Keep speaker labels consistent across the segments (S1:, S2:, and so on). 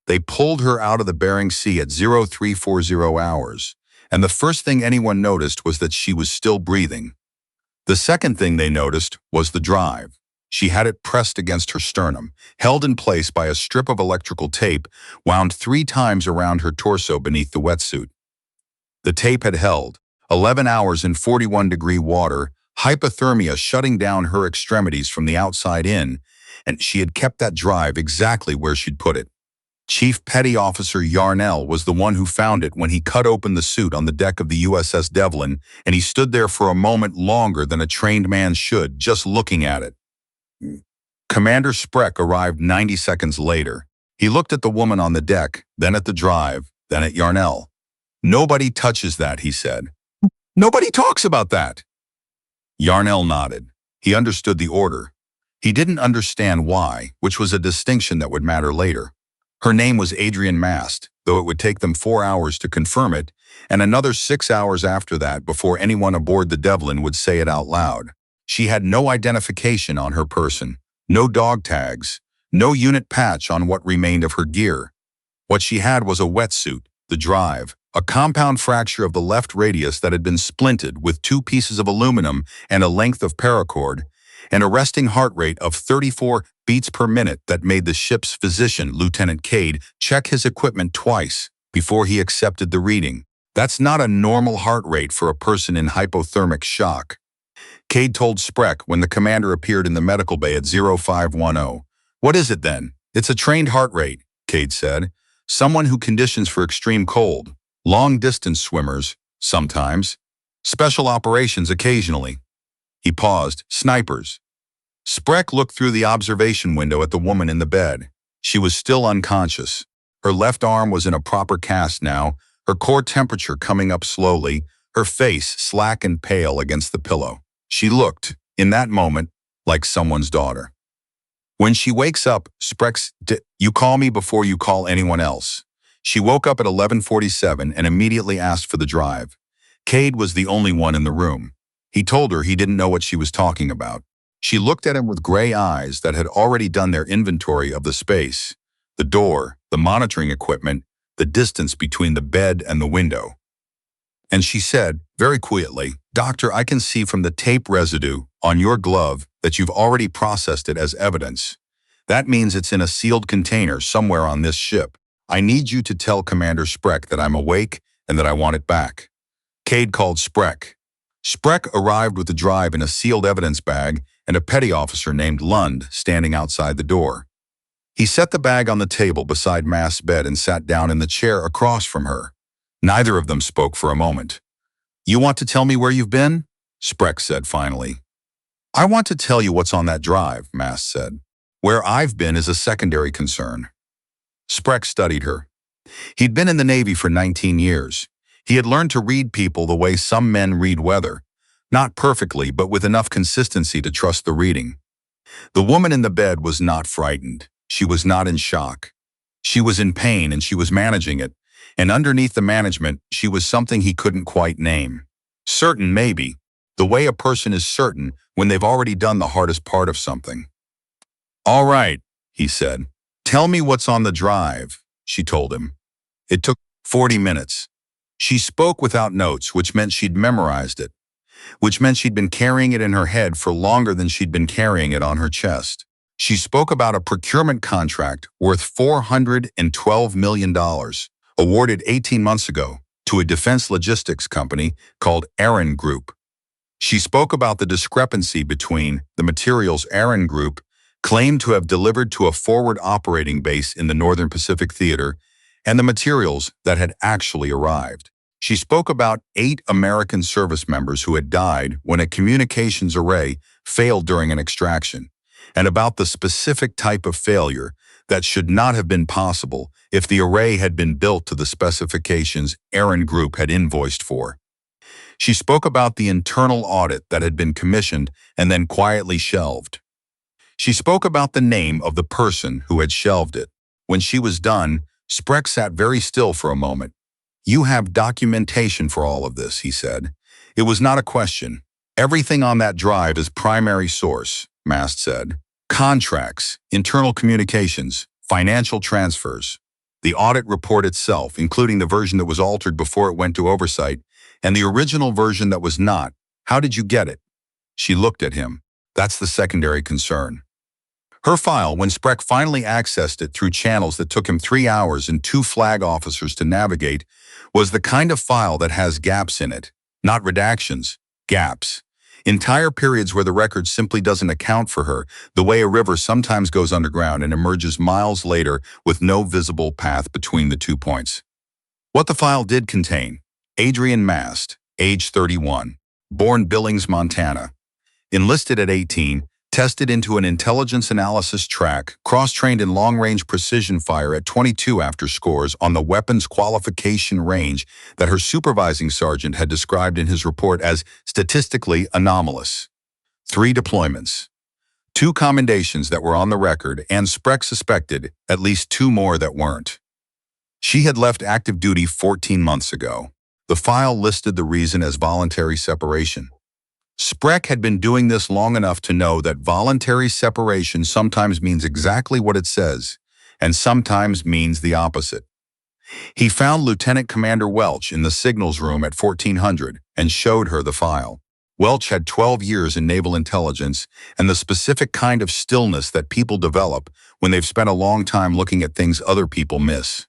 S1: They pulled her out of the Bering Sea at 0340 hours, and the first thing anyone noticed was that she was still breathing. The second thing they noticed was the drive. She had it pressed against her sternum, held in place by a strip of electrical tape wound 3 times around her torso beneath the wetsuit. The tape had held 11 hours in 41-degree water, hypothermia shutting down her extremities from the outside in, and she had kept that drive exactly where she'd put it. Chief Petty Officer Yarnell was the one who found it when he cut open the suit on the deck of the USS Devlin, and he stood there for a moment longer than a trained man should, just looking at it. Commander Spreck arrived 90 seconds later. He looked at the woman on the deck, then at the drive, then at Yarnell. "Nobody touches that," he said. "Nobody talks about that." Yarnell nodded. He understood the order. He didn't understand why, which was a distinction that would matter later. Her name was Adrienne Mast, though it would take them 4 hours to confirm it, and another 6 hours after that before anyone aboard the Devlin would say it out loud. She had no identification on her person, no dog tags, no unit patch on what remained of her gear. What she had was a wetsuit, the drive, a compound fracture of the left radius that had been splinted with 2 pieces of aluminum and a length of paracord, and a resting heart rate of 34 beats per minute that made the ship's physician, Lieutenant Cade, check his equipment twice before he accepted the reading. That's not a normal heart rate for a person in hypothermic shock. Cade told Spreck when the commander appeared in the medical bay at 0510. "What is it then?" "It's a trained heart rate," Cade said. "Someone who conditions for extreme cold. Long-distance swimmers, sometimes. Special operations occasionally." He paused. "Snipers." Spreck looked through the observation window at the woman in the bed. She was still unconscious. Her left arm was in a proper cast now, her core temperature coming up slowly, her face slack and pale against the pillow. She looked, in that moment, like someone's daughter. "When she wakes up," Spreck's, "you call me before you call anyone else." She woke up at 11:47 and immediately asked for the drive. Cade was the only one in the room. He told her he didn't know what she was talking about. She looked at him with gray eyes that had already done their inventory of the space, the door, the monitoring equipment, the distance between the bed and the window. And she said, very quietly, "Doctor, I can see from the tape residue on your glove that you've already processed it as evidence. That means it's in a sealed container somewhere on this ship. I need you to tell Commander Spreck that I'm awake and that I want it back." Cade called Spreck. Spreck arrived with the drive in a sealed evidence bag and a petty officer named Lund standing outside the door. He set the bag on the table beside Mast's bed and sat down in the chair across from her. Neither of them spoke for a moment. "You want to tell me where you've been?" Spreck said finally. "I want to tell you what's on that drive," Mast said. "Where I've been is a secondary concern." Spreck studied her. He'd been in the Navy for 19 years. He had learned to read people the way some men read weather. Not perfectly, but with enough consistency to trust the reading. The woman in the bed was not frightened. She was not in shock. She was in pain and she was managing it. And underneath the management, she was something he couldn't quite name. Certain, maybe. The way a person is certain when they've already done the hardest part of something. "All right," he said. "Tell me what's on the drive," she told him. It took 40 minutes. She spoke without notes, which meant she'd memorized it, which meant she'd been carrying it in her head for longer than she'd been carrying it on her chest. She spoke about a procurement contract worth $412 million, awarded 18 months ago to a defense logistics company called Wren Group. She spoke about the discrepancy between the materials Wren Group claimed to have delivered to a forward operating base in the Northern Pacific Theater and the materials that had actually arrived. She spoke about 8 American service members who had died when a communications array failed during an extraction, and about the specific type of failure that should not have been possible if the array had been built to the specifications Wren Group had invoiced for. She spoke about the internal audit that had been commissioned and then quietly shelved. She spoke about the name of the person who had shelved it. When she was done, Spreck sat very still for a moment. "You have documentation for all of this," he said. It was not a question. "Everything on that drive is primary source," Mast said. "Contracts, internal communications, financial transfers. the audit report itself, including the version that was altered before it went to oversight, and the original version that was not. How did you get it? She looked at him. That's the secondary concern. Her file, when Spreck finally accessed it through channels that took him 3 hours and 2 flag officers to navigate, was the kind of file that has gaps in it. Not redactions, gaps. Entire periods where the record simply doesn't account for her, the way a river sometimes goes underground and emerges miles later with no visible path between the 2 points. What the file did contain: Adrienne Mast, age 31, born Billings, Montana. Enlisted at 18, tested into an intelligence analysis track, cross-trained in long-range precision fire at 22 after scores on the weapons qualification range that her supervising sergeant had described in his report as statistically anomalous. 3 deployments. 2 commendations that were on the record, and Spreck suspected at least 2 more that weren't. She had left active duty 14 months ago. The file listed the reason as voluntary separation. Spreck had been doing this long enough to know that voluntary separation sometimes means exactly what it says, and sometimes means the opposite. He found Lieutenant Commander Welch in the signals room at 1400 and showed her the file. Welch had 12 years in naval intelligence and the specific kind of stillness that people develop when they've spent a long time looking at things other people miss.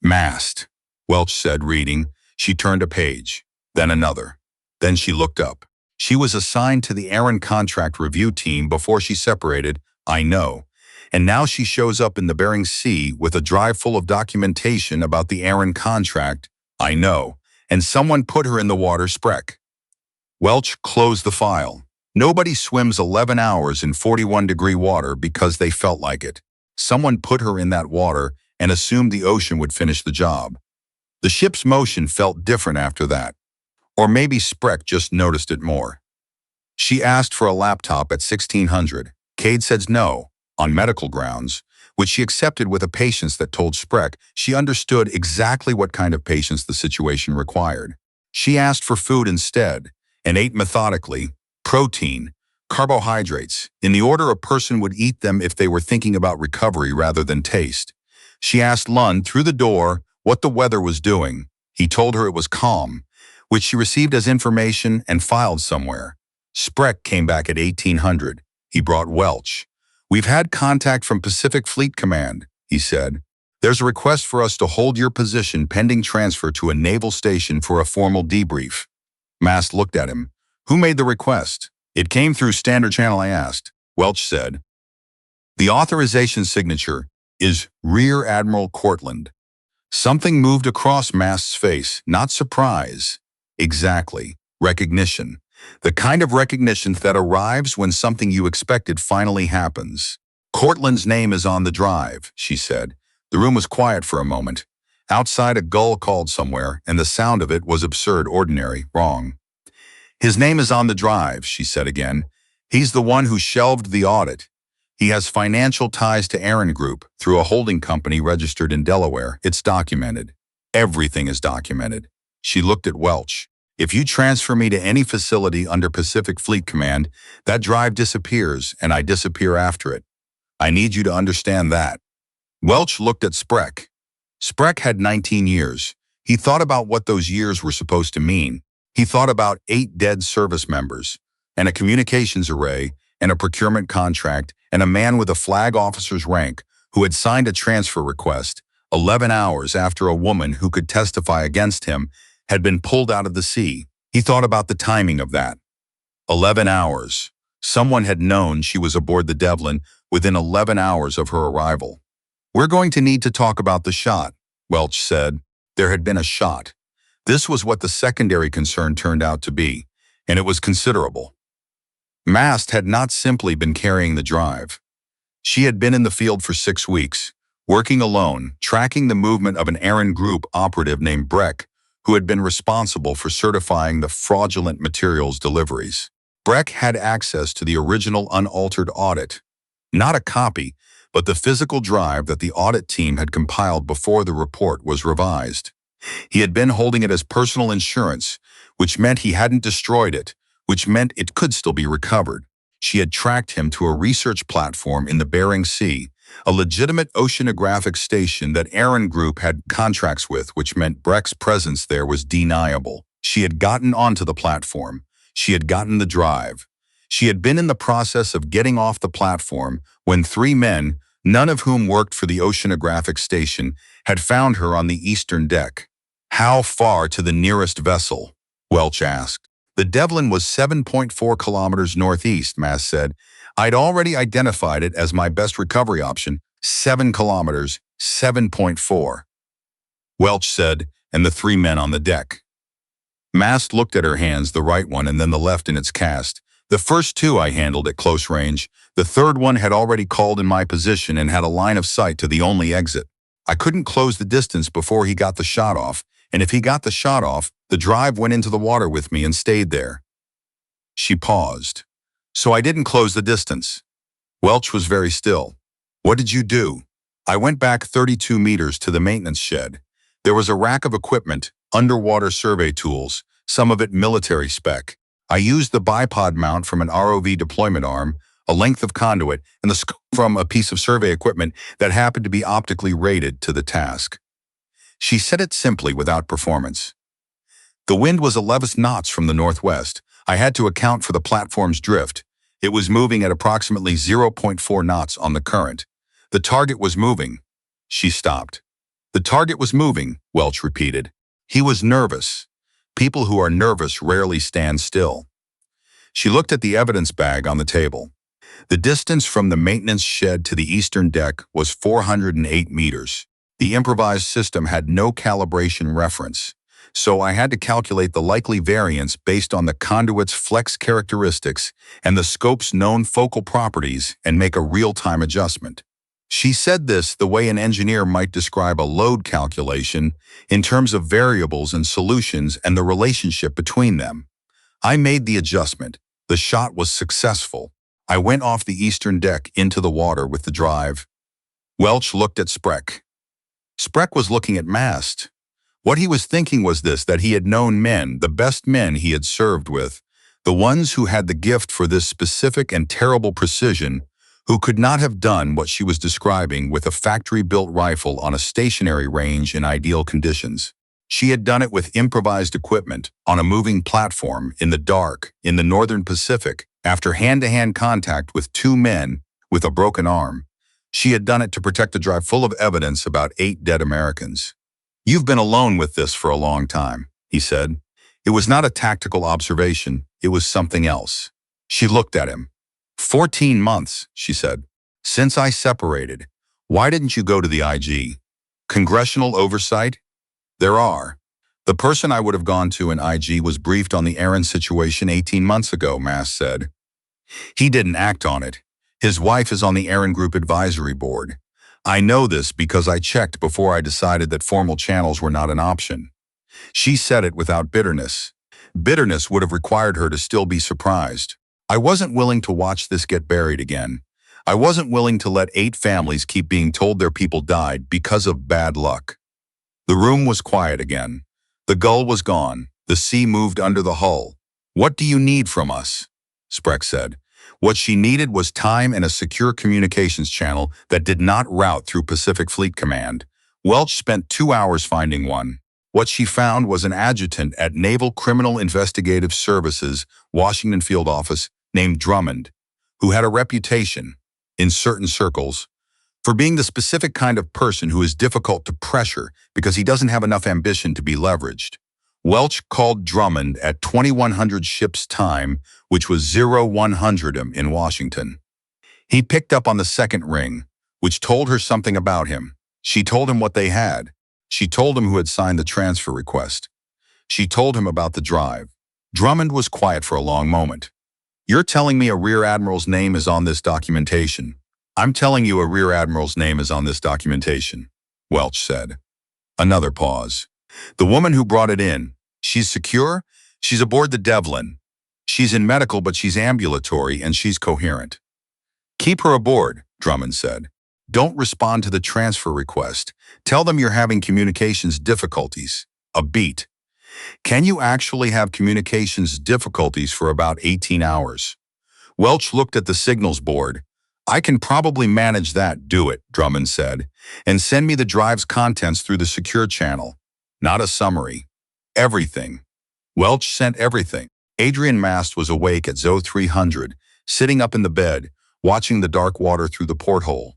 S1: Mast, Welch said, reading. She turned a page, then another. Then she looked up. She was assigned to the Aaron contract review team before she separated, I know, and now she shows up in the Bering Sea with a drive full of documentation about the Aaron contract, I know, and someone put her in the water. Spreck. Welch closed the file. Nobody swims 11 hours in 41-degree water because they felt like it. Someone put her in that water and assumed the ocean would finish the job. The ship's motion felt different after that. Or maybe Spreck just noticed it more. She asked for a laptop at 1600. Cade said no, on medical grounds, which she accepted with a patience that told Spreck she understood exactly what kind of patience the situation required. She asked for food instead, and ate methodically: protein, carbohydrates, in the order a person would eat them if they were thinking about recovery rather than taste. She asked Lund through the door what the weather was doing. He told her it was calm, which she received as information and filed somewhere. Spreck came back at 1800. He brought Welch. We've had contact from Pacific Fleet Command, he said. There's a request for us to hold your position pending transfer to a naval station for a formal debrief. Mast looked at him. Who made the request? It came through standard channel, I asked. Welch said. The authorization signature is Rear Admiral Cortland. Something moved across Mast's face, not surprise. Exactly. Recognition. The kind of recognition that arrives when something you expected finally happens. Cortland's name is on the drive, she said. The room was quiet for a moment. Outside, a gull called somewhere, and the sound of it was absurd, ordinary, wrong. His name is on the drive, she said again. He's the one who shelved the audit. He has financial ties to Aaron Group through a holding company registered in Delaware. It's documented. Everything is documented. She looked at Welch. If you transfer me to any facility under Pacific Fleet Command, that drive disappears and I disappear after it. I need you to understand that. Welch looked at Spreck. Spreck had 19 years. He thought about what those years were supposed to mean. He thought about 8 dead service members, and a communications array, and a procurement contract, and a man with a flag officer's rank who had signed a transfer request 11 hours after a woman who could testify against him had been pulled out of the sea. He thought about the timing of that. 11 hours. Someone had known she was aboard the Devlin within 11 hours of her arrival. We're going to need to talk about the shot, Welch said. There had been a shot. This was what the secondary concern turned out to be, and it was considerable. Mast had not simply been carrying the drive. She had been in the field for 6 weeks, working alone, tracking the movement of an Aaron Group operative named Breck, who had been responsible for certifying the fraudulent materials deliveries. Breck had access to the original unaltered audit. Not a copy, but the physical drive that the audit team had compiled before the report was revised. He had been holding it as personal insurance, which meant he hadn't destroyed it, which meant it could still be recovered. She had tracked him to a research platform in the Bering Sea, a legitimate oceanographic station that Aaron Group had contracts with, which meant Breck's presence there was deniable. She had gotten onto the platform. She had gotten the drive. She had been in the process of getting off the platform when three men, none of whom worked for the oceanographic station, had found her on the eastern deck. How far to the nearest vessel? Welch asked. The Devlin was 7.4 kilometers northeast, Mast said. I'd already identified it as my best recovery option. 7 kilometers, 7.4. Welch said, and the three men on the deck. Mast looked at her hands, the right one and then the left in its cast. The first two I handled at close range. The third one had already called in my position and had a line of sight to the only exit. I couldn't close the distance before he got the shot off, and if he got the shot off, the drive went into the water with me and stayed there. She paused. So I didn't close the distance. Welch was very still. What did you do? I went back 32 meters to the maintenance shed. There was a rack of equipment, underwater survey tools, some of it military spec. I used the bipod mount from an ROV deployment arm, a length of conduit, and the scope from a piece of survey equipment that happened to be optically rated to the task. She said it simply without performance. The wind was 11 knots from the northwest. I had to account for the platform's drift. It was moving at approximately 0.4 knots on the current. The target was moving. She stopped. The target was moving, Welch repeated. He was nervous. People who are nervous rarely stand still. She looked at the evidence bag on the table. The distance from the maintenance shed to the eastern deck was 408 meters. The improvised system had no calibration reference, so I had to calculate the likely variance based on the conduit's flex characteristics and the scope's known focal properties and make a real-time adjustment. She said this the way an engineer might describe a load calculation in terms of variables and solutions and the relationship between them. I made the adjustment. The shot was successful. I went off the eastern deck into the water with the drive. Welch looked at Spreck. Spreck was looking at Mast. What he was thinking was this, that he had known men, the best men he had served with, the ones who had the gift for this specific and terrible precision, who could not have done what she was describing with a factory-built rifle on a stationary range in ideal conditions. She had done it with improvised equipment, on a moving platform, in the dark, in the northern Pacific, after hand-to-hand contact with two men with a broken arm. She had done it to protect a drive full of evidence about 8 dead Americans. You've been alone with this for a long time, he said. It was not a tactical observation, it was something else. She looked at him. 14 months, she said. Since I separated. Why didn't you go to the IG? Congressional oversight? There are. The person I would have gone to in IG was briefed on the Aaron situation 18 months ago, Mast said. He didn't act on it. His wife is on the Aaron Group Advisory Board. I know this because I checked before I decided that formal channels were not an option. She said it without bitterness. Bitterness would have required her to still be surprised. I wasn't willing to watch this get buried again. I wasn't willing to let 8 families keep being told their people died because of bad luck. The room was quiet again. The gull was gone. The sea moved under the hull. What do you need from us? Spreck said. What she needed was time and a secure communications channel that did not route through Pacific Fleet Command. Welch spent 2 hours finding one. What she found was an adjutant at Naval Criminal Investigative Services, Washington Field Office, named Drummond, who had a reputation, in certain circles, for being the specific kind of person who is difficult to pressure because he doesn't have enough ambition to be leveraged. Welch called Drummond at 2100 ship's time, which was 0100 in Washington. He picked up on the second ring, which told her something about him. She told him what they had. She told him who had signed the transfer request. She told him about the drive. Drummond was quiet for a long moment. You're telling me a Rear Admiral's name is on this documentation. I'm telling you a Rear Admiral's name is on this documentation, Welch said. Another pause. The woman who brought it in, she's secure? She's aboard the Devlin. She's in medical, but she's ambulatory and she's coherent. Keep her aboard, Drummond said. Don't respond to the transfer request. Tell them you're having communications difficulties. A beat. Can you actually have communications difficulties for about 18 hours? Welch looked at the signals board. I can probably manage that, do it, Drummond said, and send me the drive's contents through the secure channel. Not a summary. Everything. Welch sent everything. Adrienne Mast was awake at ZO 300, sitting up in the bed, watching the dark water through the porthole.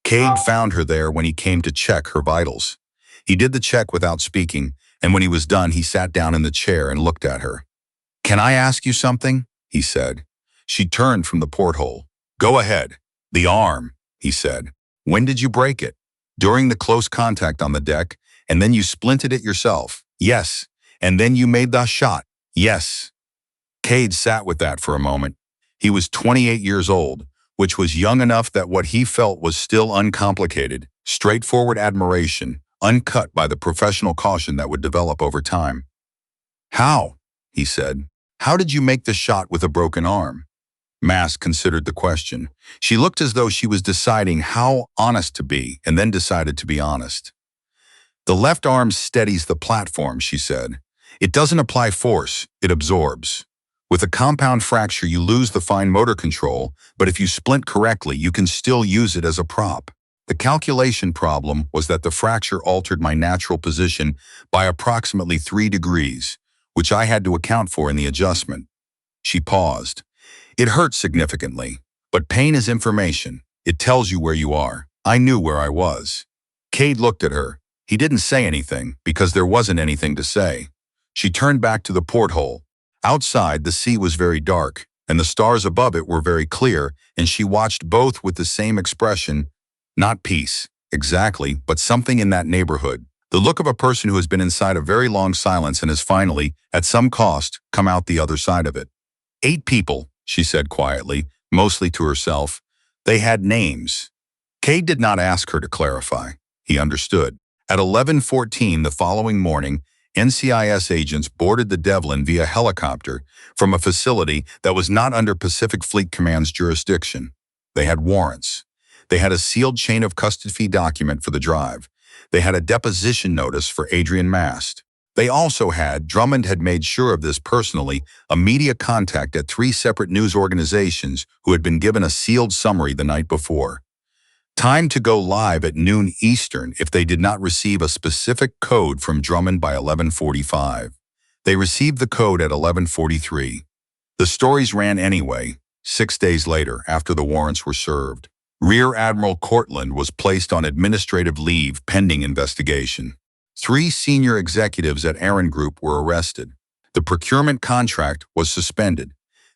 S1: Cade found her there when he came to check her vitals. He did the check without speaking, and when he was done, he sat down in the chair and looked at her. "Can I ask you something?" he said. She turned from the porthole. "Go ahead." "The arm," he said. "When did you break it?" "During the close contact on the deck, and then you splinted it yourself." "Yes." "And then you made the shot." "Yes." Cade sat with that for a moment. He was 28 years old, which was young enough that what he felt was still uncomplicated, straightforward admiration, uncut by the professional caution that would develop over time. "How?" he said. "How did you make the shot with a broken arm?" Mast considered the question. She looked as though she was deciding how honest to be, and then decided to be honest. "The left arm steadies the platform," she said. "It doesn't apply force, it absorbs. With a compound fracture, you lose the fine motor control, but if you splint correctly, you can still use it as a prop. The calculation problem was that the fracture altered my natural position by approximately 3 degrees, which I had to account for in the adjustment." She paused. "It hurt significantly, but pain is information. It tells you where you are. I knew where I was." Cade looked at her. He didn't say anything, because there wasn't anything to say. She turned back to the porthole. Outside, the sea was very dark, and the stars above it were very clear, and she watched both with the same expression. Not peace, exactly, but something in that neighborhood. The look of a person who has been inside a very long silence and has finally, at some cost, come out the other side of it. 8 people, she said quietly, mostly to herself. They had names. Cade did not ask her to clarify. He understood. At 11:14 the following morning, NCIS agents boarded the Devlin via helicopter from a facility that was not under Pacific Fleet Command's jurisdiction. They had warrants. They had a sealed chain of custody document for the drive. They had a deposition notice for Adrienne Mast. They also had, Drummond had made sure of this personally, a media contact at 3 separate news organizations who had been given a sealed summary the night before. Time to go live at noon Eastern if they did not receive a specific code from Drummond by 11:45. They received the code at 11:43. The stories ran anyway, 6 days later after the warrants were served. Rear Admiral Cortland was placed on administrative leave pending investigation. 3 senior executives at Aaron Group were arrested. The procurement contract was suspended.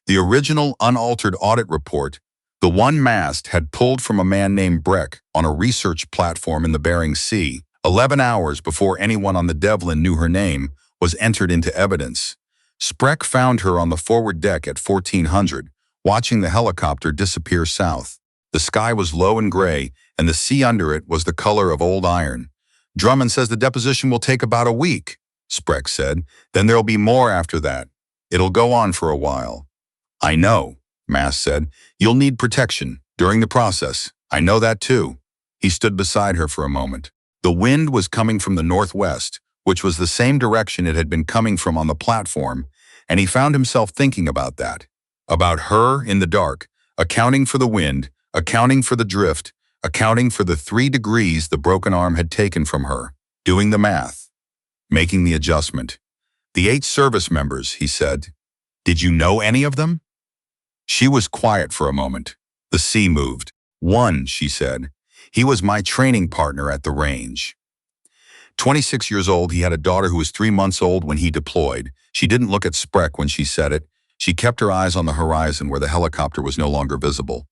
S1: The original unaltered audit report, the one Mast had pulled from a man named Breck on a research platform in the Bering Sea, 11 hours before anyone on the Devlin knew her name, was entered into evidence. Spreck found her on the forward deck at 1400, watching the helicopter disappear south. The sky was low and gray, and the sea under it was the color of old iron. "Drummond says the deposition will take about a week," Spreck said. "Then there'll be more after that. It'll go on for a while." "I know," Mast said. "You'll need protection during the process. I know that too." He stood beside her for a moment. The wind was coming from the northwest, which was the same direction it had been coming from on the platform, and he found himself thinking about that. About her in the dark, accounting for the wind, accounting for the drift, accounting for the 3 degrees the broken arm had taken from her, doing the math, making the adjustment. "The 8 service members," he said. "Did you know any of them?" She was quiet for a moment. The sea moved. "One," she said. "He was my training partner at the range." 26 years old, he had a daughter who was 3 months old when he deployed. She didn't look at Spreck when she said it. She kept her eyes on the horizon where the helicopter was no longer visible.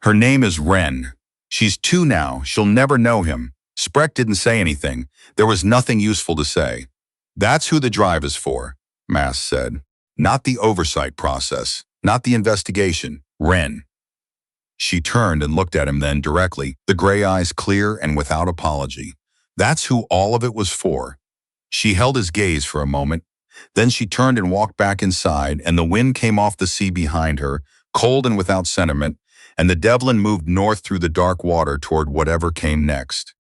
S1: "Her name is Wren. She's 2 now. She'll never know him." Spreck didn't say anything. There was nothing useful to say. "That's who the drive is for," Mast said. "Not the oversight process. Not the investigation. Wren." She turned and looked at him then directly, the gray eyes clear and without apology. That's who all of it was for. She held his gaze for a moment. Then she turned and walked back inside, and the wind came off the sea behind her, cold and without sentiment, and the Devlin moved north through the dark water toward whatever came next.